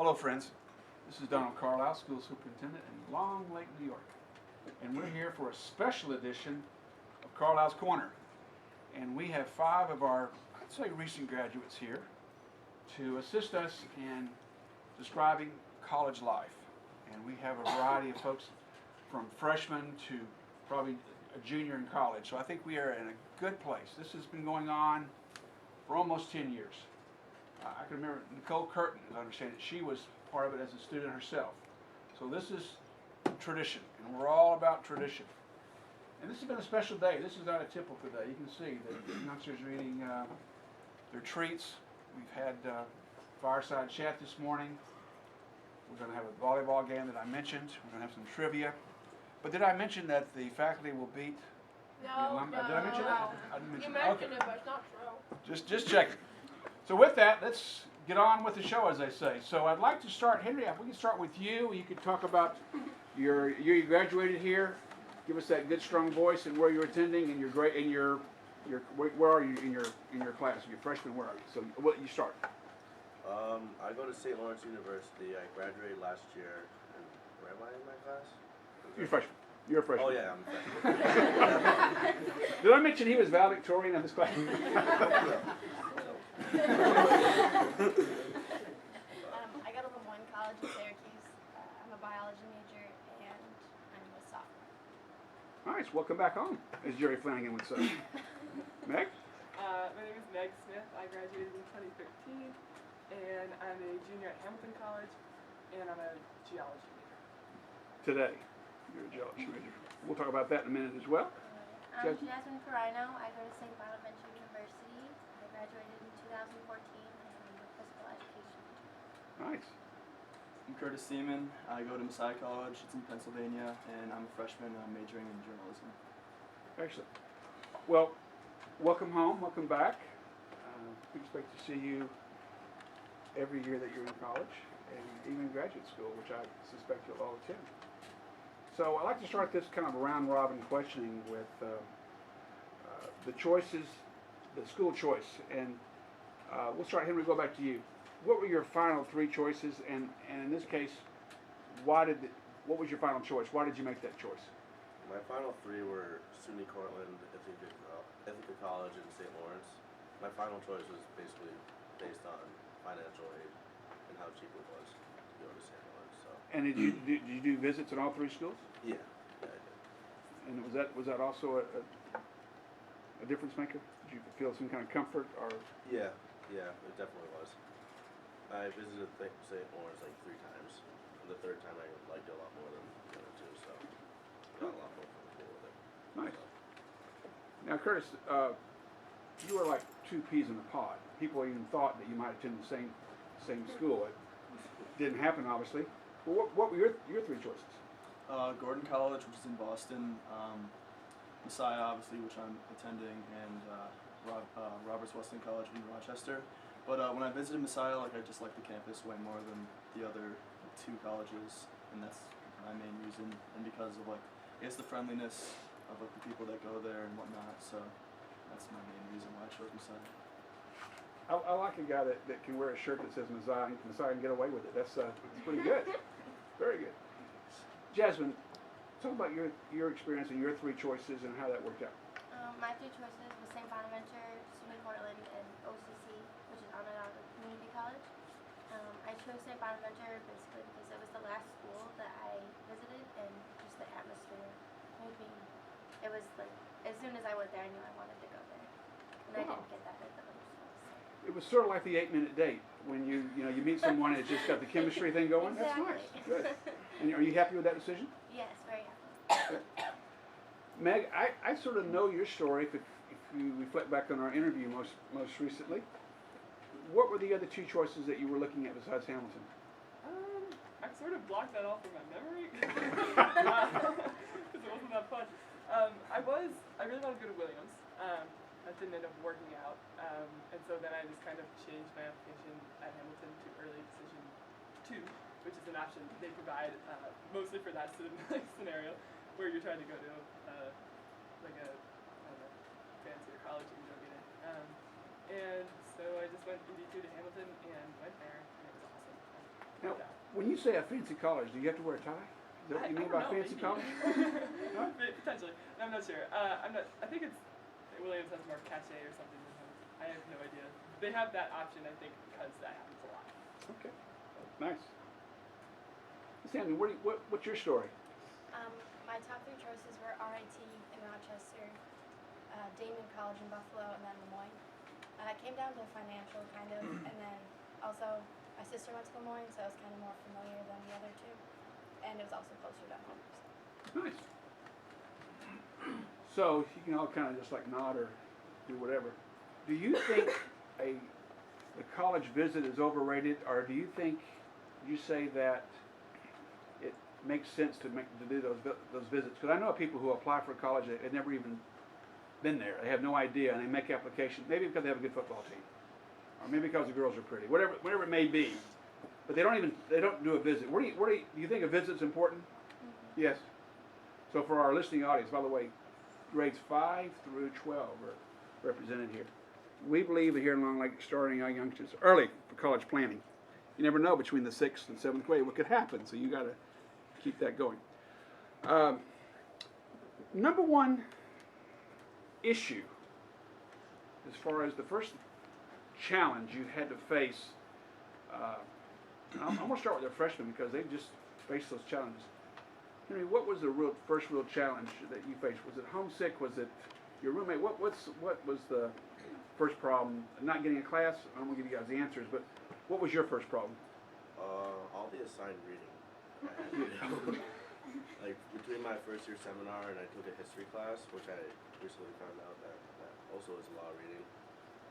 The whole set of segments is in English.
Hello, friends. This is Donald Carlisle, School Superintendent in Long Lake, New York. And we're here for a special edition of Carlisle's Corner. And we have 5 of our, I'd say, recent graduates here to assist us in describing college life. And we have a variety of folks from freshmen to probably a junior in college. So I think we are in a good place. This has been going on for almost 10 years. I can remember Nicole Curtin, as I understand it, she was part of it as a student herself. So this is tradition, and we're all about tradition. And this has been a special day. This is not a typical day. You can see the youngsters are eating their treats. We've had fireside chat this morning. We're going to have a volleyball game that I mentioned. We're going to have some trivia. But did I mention that the faculty will beat the alumni? Did I mention that? I didn't mention You mentioned it, but it's not true. Just checking. So with that, let's get on with the show, as they say. So I'd like to start, Henry, if we can start with you. You could talk about your year you graduated here. Give us that good, strong voice and where you're attending and your grade and your where are you in your class? Your freshman, where are you? So what you start? I go to St. Lawrence University. I graduated last year. Where am I in my class? You're a freshman. You're a freshman. Oh yeah, I'm a freshman. Did I mention he was valedictorian of this class? I go to Lemoyne College in Syracuse. I'm a biology major, and I'm a sophomore. Nice. Welcome back home, as Jerry Flanagan would say. Meg? My name is Meg Smith. I graduated in 2013, and I'm a junior at Hamilton College, and I'm a geology major. Today, you're a geology major. We'll talk about that in a minute as well. I'm Jasmine Carino. I go to St. Bonaventure University. I graduated in 2014, and I'm a physical education major. Nice. I'm Curtis Seaman. I go to Messiah College. It's in Pennsylvania, and I'm a freshman. I'm majoring in journalism. Excellent. Well, welcome home. Welcome back. We expect to see you every year that you're in college, and even graduate school, which I suspect you'll all attend. So I'd like to start this kind of round-robin questioning with the choices, the school choice, and we'll start. Henry, go back to you. What were your final 3 choices, and in this case, what was your final choice? Why did you make that choice? My final 3 were SUNY Cortland, Ithaca College, and St. Lawrence. My final choice was basically based on financial aid and how cheap it was to go to St. Lawrence. So. And did you do visits at all 3 schools? Yeah, I did. And was that also a difference maker? Did you feel some kind of comfort, or? Yeah, it definitely was. I visited St. Lawrence like 3 times, and the 3rd time I liked it a lot more than the other 2, so got a lot more comfortable with it. Nice. Now, Curtis, you were like 2 peas in a pod. People even thought that you might attend the same school. It didn't happen, obviously. Well, what were your 3 choices? Gordon College, which is in Boston, Messiah, obviously, which I'm attending, and Roberts Wesleyan College in Rochester. But when I visited Messiah, I just liked the campus way more than the other 2 colleges, and that's my main reason. And because of I guess the friendliness of the people that go there and whatnot. So that's my main reason why I chose Messiah. I like a guy that can wear a shirt that says Messiah and get away with it. That's pretty good. Very good. Jasmine, talk about your experience and your 3 choices and how that worked out. My 3 choices were St. Bonaventure, SUNY Cortland, and OCC, which is Onondaga Community College. I chose St. Bonaventure basically because it was the last school that I visited, and just the atmosphere made me. It was as soon as I went there, I knew I wanted to go there, and I didn't get that at the other schools. So. It was sort of like the 8-minute date when you meet someone and it's just got the chemistry thing going. Exactly. That's nice. Good. And are you happy with that decision? Yes, very happy. Meg, I sort of know your story if you reflect back on our interview most recently. What were the other 2 choices that you were looking at besides Hamilton? I sort of blocked that off from my memory because it wasn't that fun. I really wanted to go to Williams. That didn't end up working out, and so then I just kind of changed my application at Hamilton to early decision 2, which is an option they provide mostly for that scenario where you're trying to go to a fancier college and you don't get in. And so I just went ED2 to Hamilton and went there, and it was awesome. Now, when you say a fancy college, do you have to wear a tie? Is that what you mean by fancy college? Huh? Potentially. I'm not sure. I think it's Williams has more cachet or something than him. I have no idea. They have that option, I think, because that happens a lot. Okay, nice. Sammy, what's your story? My top 3 choices were RIT in Rochester, Damon College in Buffalo, and then Lemoyne. It came down to financial, kind of, and then also my sister went to Lemoyne, so I was kind of more familiar than the other 2, and it was also closer to home. So. Nice. So you can all kind of just like nod or do whatever. Do you think the college visit is overrated, or do you think you say that it makes sense to do those visits? Because I know of people who apply for college they've never even been there. They have no idea, and they make application maybe because they have a good football team, or maybe because the girls are pretty, whatever it may be. But they don't do a visit. Do you think a visit's important? Mm-hmm. Yes. So for our listening audience, by the way, grades 5 through 12 are represented here. We believe here in Long Lake starting our youngsters early for college planning. You never know between the 6th and 7th grade what could happen, so you got to keep that going. Number one issue, as far as the first challenge you had to face, I'm going to start with the freshmen because they just faced those challenges. Henry, what was the first real challenge that you faced? Was it homesick? Was it your roommate? What was the first problem? Not getting a class. I'm gonna give you guys the answers, but what was your first problem? All the assigned reading. And, like between my first year seminar and I took a history class, which I recently found out that also is a lot of reading.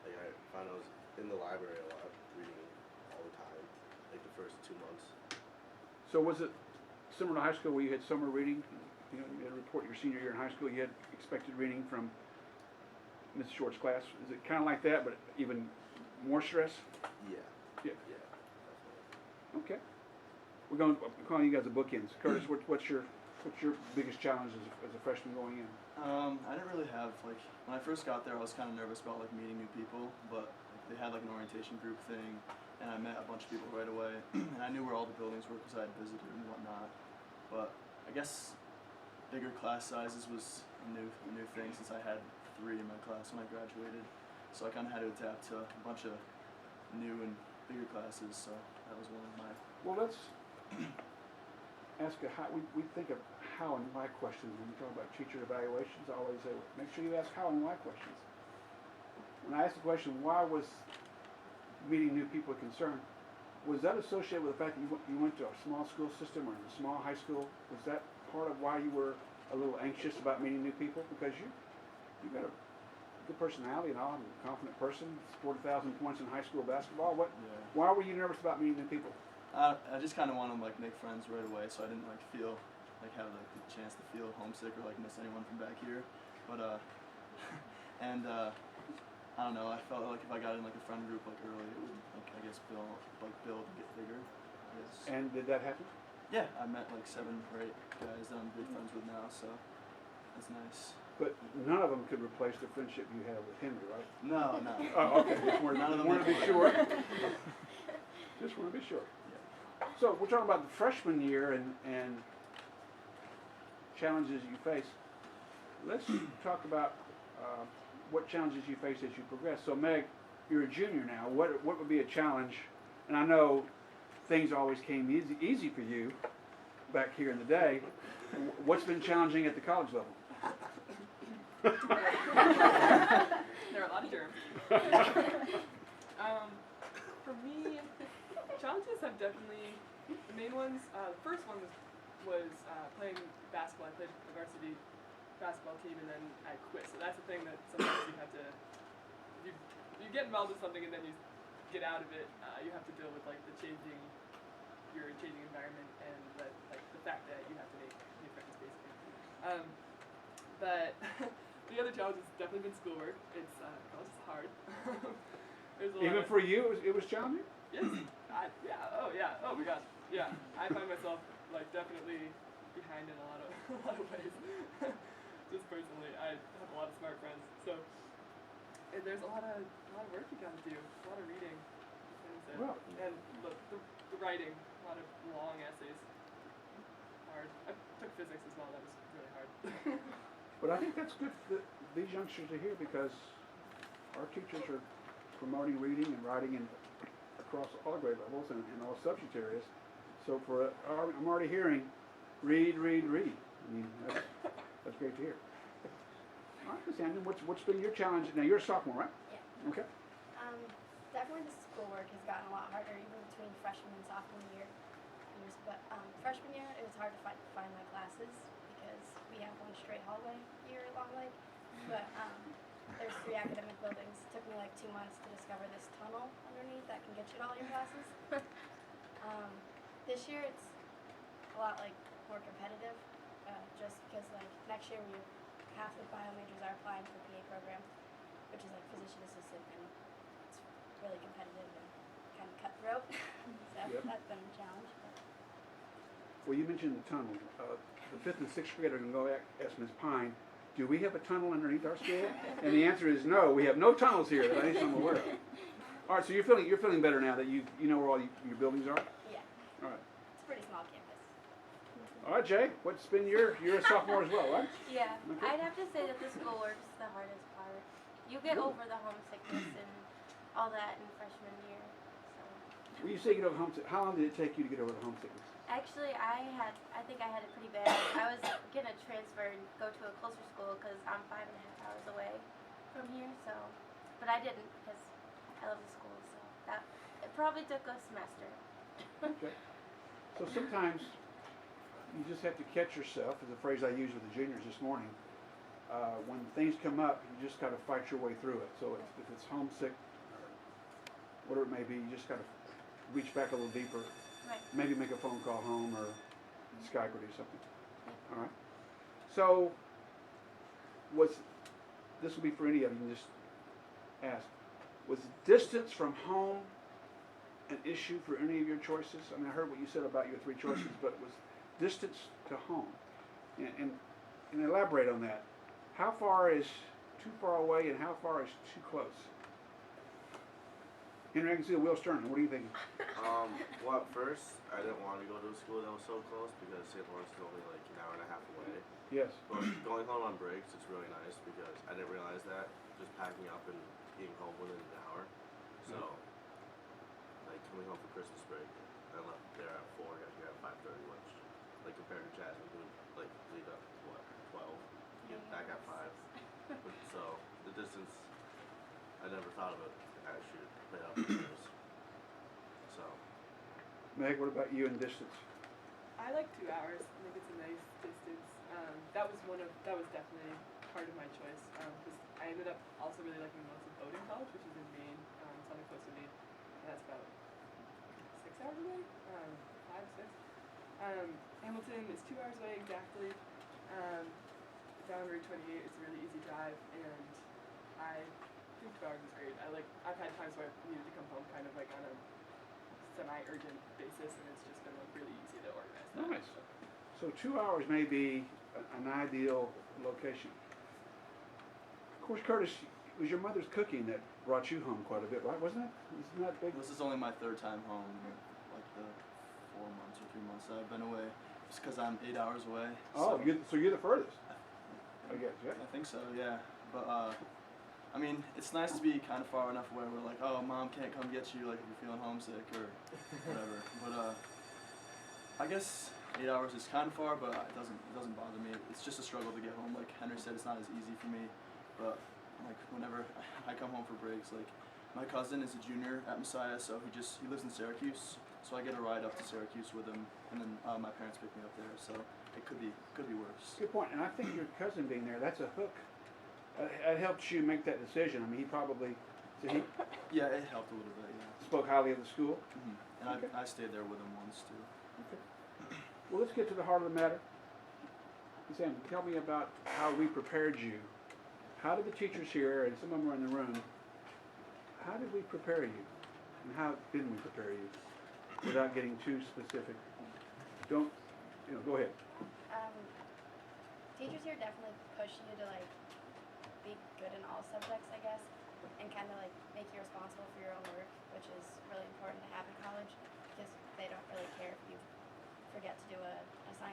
Like I found I was in the library a lot, reading all the time, like the first 2 months. So was it similar to high school where you had summer reading? You know, you had to report your senior year in high school. You had expected reading from Ms. Short's class. Is it kind of like that, but even more stress? Yeah. Yeah. Yeah. Definitely. Okay. I'm calling you guys the bookends. Curtis, what's your biggest challenge as a freshman going in? I didn't really have when I first got there, I was kind of nervous about meeting new people, but they had an orientation group thing, and I met a bunch of people right away, and I knew where all the buildings were because I had visited and whatnot. But I guess bigger class sizes was a new thing since I had 3 in my class when I graduated, so I kind of had to adapt to a bunch of new and bigger classes. So that was one of my. Well, let's ask a how. We think of how and why questions when we talk about teacher evaluations. I always say, make sure you ask how and why questions. When I asked the question, why was meeting new people a concern, was that associated with the fact that you went to a small school system or a small high school? Was that part of why you were a little anxious about meeting new people? Because you got a good personality and all, and a confident person, scored 1,000 points in high school basketball. Why were you nervous about meeting new people? I just kind of want to make friends right away, so I didn't feel have the chance to feel homesick or miss anyone from back here. But and I don't know. I felt like if I got in a friend group early, it would I guess build and get bigger. I guess. And did that happen? Yeah, I met 7 or 8 guys that I'm good friends with now, so that's nice. But none of them could replace the friendship you had with Henry, right? No. Oh, okay. Just None of them wanted to be sure. Just want to be sure. Yeah. So we're talking about the freshman year and challenges you face. Let's talk about what challenges you face as you progress. So Meg, you're a junior now. What would be a challenge? And I know things always came easy for you back here in the day. What's been challenging at the college level? There are a lot of germs. For me, challenges have definitely, the main ones, the first one was playing basketball. I played the varsity basketball team and then I quit. So that's the thing that sometimes you have to, you get involved in something and then you get out of it, you have to deal with the changing environment and the fact that you have to make new friends basically. But the other challenge has definitely been schoolwork. It's college is hard. Even for you, it was challenging? Yes. Oh my gosh. Yeah. I find myself definitely behind in a lot of ways. Just personally, I have a lot of smart friends, so there's a lot of work you gotta do, a lot of reading, Well, and the writing, a lot lot of long essays. Hard. I took physics as well. That was really hard. But I think that's good that these youngsters are here because our teachers are promoting reading and writing across all grade levels and in all subject areas. So I'm already hearing read, read, read. I mean, that's great to hear. All right, Ms. Andrew, what's been your challenge? Now, you're a sophomore, right? Yeah. Okay. Definitely the schoolwork has gotten a lot harder even between freshman and sophomore years. But freshman year, it was hard to find my classes because we have one straight hallway here at Long Lake. But there's 3 academic buildings. It took me like 2 months to discover this tunnel underneath that can get you to all your classes. This year, it's a lot like more competitive, just because like next year half the bio majors are applying for the PA program, which is like physician assistant, and it's really competitive and kind of cutthroat. So Yep. that's been a challenge. Well, you mentioned the tunnel. The 5th and 6th grader can go ask Ms. Pine, do we have a tunnel underneath our school? And the answer is no. We have no tunnels here that I'm aware of. All right, so you're feeling better now that you know where all your buildings are? Yeah, All right. it's a pretty small campus. All right, Jay, what's been you're a sophomore as well, right? Yeah, Okay. I'd have to say that the schoolwork's the hardest part. You get Really? over the homesickness and all that in freshman year. So When you say get over homesick, how long did it take you to get over the homesickness? actually, I think I had it pretty bad. I was gonna transfer and go to a closer school because I'm 5.5 hours away from here. So, but I didn't because I love the school. So it probably took a semester. Okay. So sometimes you just have to catch yourself, is a phrase I used with the juniors this morning. When things come up, you just got to fight your way through it. So if it's homesick, whatever it may be, you just got to reach back a little deeper. Right. Maybe make a phone call home or Skype or do something. All right. So this will be for any of you, you can just ask, was distance from home an issue for any of your choices? I mean, I heard what you said about your 3 choices, but was distance to home? And elaborate on that. How far is too far away and how far is too close? Henry, I can see Will Stern. What are you thinking? Well, at first, I didn't want to go to a school that was so close because St. Lawrence is only like an hour and a half away. Yes. But going home on breaks, it's really nice because I didn't realize that. Just packing up and being home within an hour. So, like coming home for Christmas break, I left there at 4, got here at 5:30, which, like compared to Jasmine, who would like leave at 12, get back at 5. So the distance, I never thought of it actually played out for years. So. Meg, what about you and distance? I like 2 hours. I think it's a nice distance. That was definitely part of my choice because I ended up also really liking most of Bowdoin College, which is in Maine, it's on the coast of Maine, and that's about 6 hours away, 5, 6. Hamilton is 2 hours away exactly. Down Route 28, it's a really easy drive, and I think 2 hours is great. I've had times where I've needed to come home kind of like on a semi-urgent basis, and it's just been like really easy to organize that. Nice. So 2 hours may be an ideal location. Of course, Curtis, it was your mother's cooking that brought you home quite a bit, right? Wasn't it? Isn't that big? This is only my 3rd time home in like the 4 months or 3 months that I've been away. Just because I'm 8 hours away. Oh, so you're the furthest, I guess, yeah? I think so, yeah. But I mean, it's nice to be kind of far enough away where like, oh, mom can't come get you like if you're feeling homesick or whatever. But I guess 8 hours is kind of far, but it doesn't bother me. It's just a struggle to get home. Like Henry said, it's not as easy for me. But like whenever I come home for breaks, like my cousin is a junior at Messiah, so he lives in Syracuse. So I get a ride up to Syracuse with him, and then my parents pick me up there. So it could be worse. Good point. And I think your cousin being there, that's a hook. It helped you make that decision. I mean, Yeah, it helped a little bit. Yeah. spoke highly of the school. And Okay. I stayed there with him once too. Okay. Well, let's get to the heart of the matter. Sam, tell me about how we prepared you. How did the teachers here, and some of them are in the room, how did we prepare you? And how didn't we prepare you? Without getting too specific. Go ahead. Teachers here definitely push you to like be good in all subjects, I guess, and kind of like make you responsible for your own work, which is really important to have in college because they don't really care if you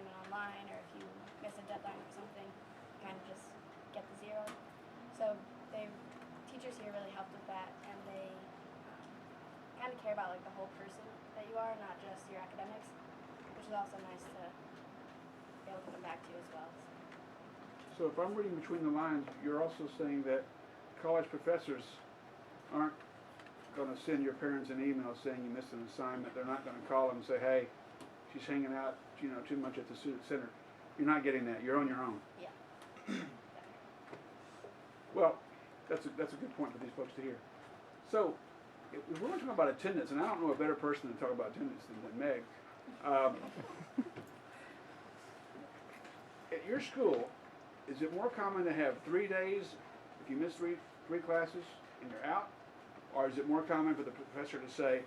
assignment online, or if you miss a deadline or something, kind of just get the 0. So teachers here really helped with that, and they kind of care about like the whole person that you are, not just your academics, which is also nice to be able to come back to as well. So if I'm reading between the lines, you're also saying that college professors aren't going to send your parents an email saying you missed an assignment. They're not going to call them and say, hey, she's hanging out, too much at the student center. You're not getting that. You're on your own. Yeah. Well, that's a good point for these folks to hear. So, if we're going to talk about attendance, and I don't know a better person to talk about attendance than Meg. At your school, is it more common to have 3 days if you miss three classes and you're out, or is it more common for the professor to say,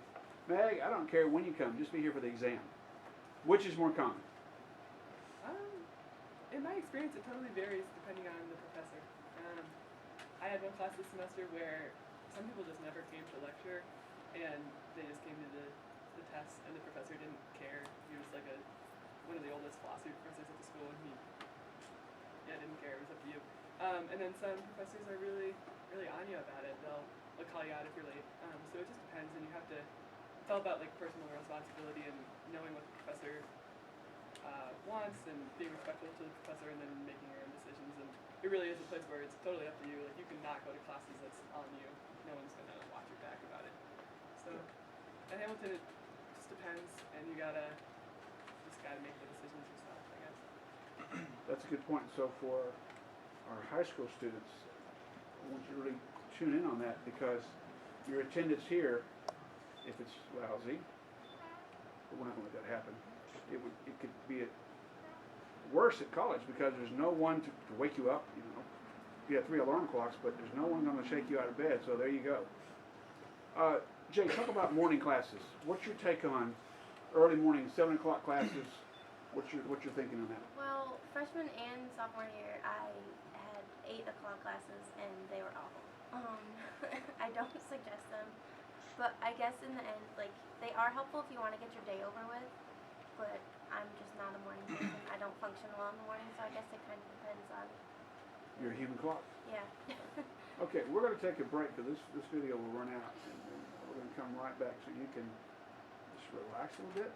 Meg, I don't care when you come, just be here for the exam? Which is more common? In my experience, it totally varies depending on the professor. I had one class this semester where some people just never came to lecture, and they just came to the test, and the professor didn't care. He was like one of the oldest philosophy professors at the school, and he didn't care. It was up to you. And then some professors are really, really on you about it. They'll call you out if you're late. So it just depends, and you have to. It's all about like personal responsibility and knowing what the professor wants and being respectful to the professor, and then making your own decisions. And it really is a place where it's totally up to you. Like you cannot go to classes that's on you. No one's gonna watch your back about it. So at Hamilton, it just depends, and you gotta make the decisions yourself, I guess. That's a good point. So for our high school students, I want you to really tune in on that, because your attendance here, if it's lousy, but we're not going to let that happen. It could be worse at college because there's no one to wake you up. You have 3 alarm clocks, but there's no one going to shake you out of bed. So there you go. Jay, talk about morning classes. What's your take on early morning 7 o'clock classes? What's your thinking on that? Well, freshman and sophomore year, I had 8 o'clock classes, and they were awful. I don't suggest them, but I guess in the end, like, they are helpful if you want to get your day over with, but I'm just not a morning person. I don't function well in the morning, so I guess it kind of depends on. You're a human clock. Yeah. Okay, we're going to take a break because this video will run out, and we're going to come right back so you can just relax a little bit.